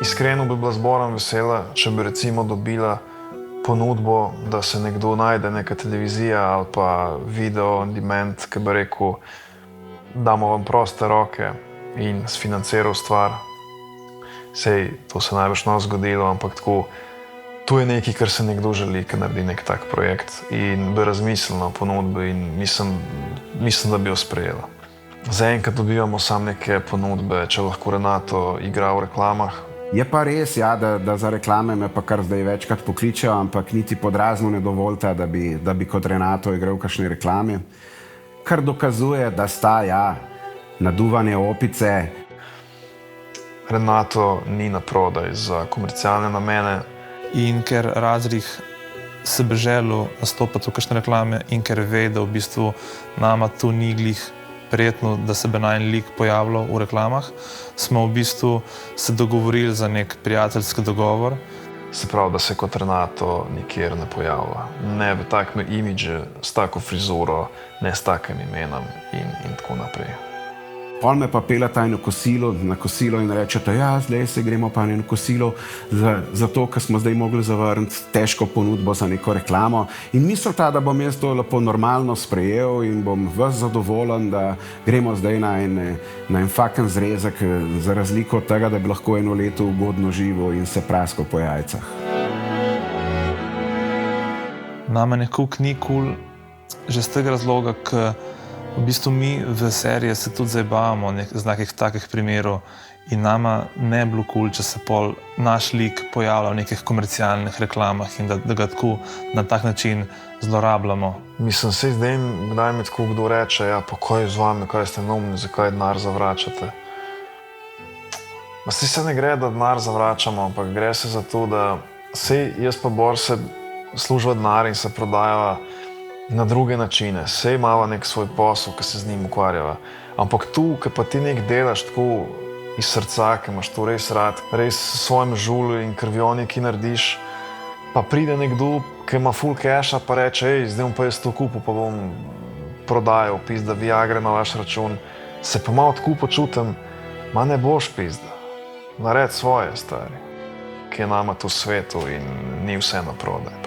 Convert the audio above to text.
Iskreno bi bila zborom vesela, če bi recimo dobila ponudbo, da se nekdo najde, neka televizija ali pa video on demand, ki bi rekel, damo vam proste roke in sfinanciral stvar. Sej, to se najbrž ne bo zgodilo, ampak tako, to je nekaj, kar se nekdo želi, ki naredi nek tak projekt in bi razmislil na ponudbo in mislim, da bi jo sprejela. Zaenkrat dobivamo samo neke ponudbe, če lahko Renato igra v reklamah. Je pa res, ja, da za reklame me pa kar zdaj večkrat pokličejo, ampak niti pod razno ne dovolite, da bi kot Renato igral v kakšni reklami. Kar dokazuje, da sta, ja, naduvane opice. Renato ni na prodaj za komercialne namene. In ker Razrih se bi želel nastopati v kakšne reklame in ker ve, da v bistvu nama tu ni glih prijetno, da se bi najin lik pojavljal v reklamah, smo v bistvu se dogovorili za nek prijateljski dogovor. Se pravi, da se kot Renato nikjer ne pojavlja. Ne v takem imidžu, s tako frizuro, ne s takim imenom in tako naprej. Pol me pa peljeta na kosilo in rečete, ja, zdaj se gremo pa na kosilo zato, ker smo zdaj mogli zavrniti težko ponudbo za neko reklamo. In mislita, da bom jaz to lepo normalno sprejel in bom ves zadovoljen, da gremo zdaj na en faken zrezek, za razliko od tega, da bi lahko eno leto ugodno živel in se praskal po jajcah. Nama nekako ni kul, že z tega razloga, ker v bistvu mi v seriji se tudi zabavamo z nekih takih primerov in nama ne bi bilo kul, če se pol naš lik pojavlja v nekih komercialnih reklamah in da ga tako na tak način zlorabljamo. Mislim, sej zdaj kdaj mi tako kdo reče, ja, pa kaj z vami, kaj ste neumni, zakaj denar zavračate? Sej se ne gre, da denar zavračamo, ampak gre se za to, da sej jaz pa Bor se služiva denar in se prodajava na druge načine. Sej imava nek svoj posel, ki se z njim ukvarjava. Ampak tu, ki pa ti nek delaš tako iz srca, ki imaš to res rad, res s svojim žulju in krvjo nekaj narediš, pa pride nekdo, ki ima full casha, pa reče, ej, zdaj bom pa jaz to kupil, pa bom prodajal, pizda Viagre na vaš račun. Se pa malo tako počutim, ma ne boš pizda. Nared svoje, stari, ki je nama tu svetu in ni vse na prodaj.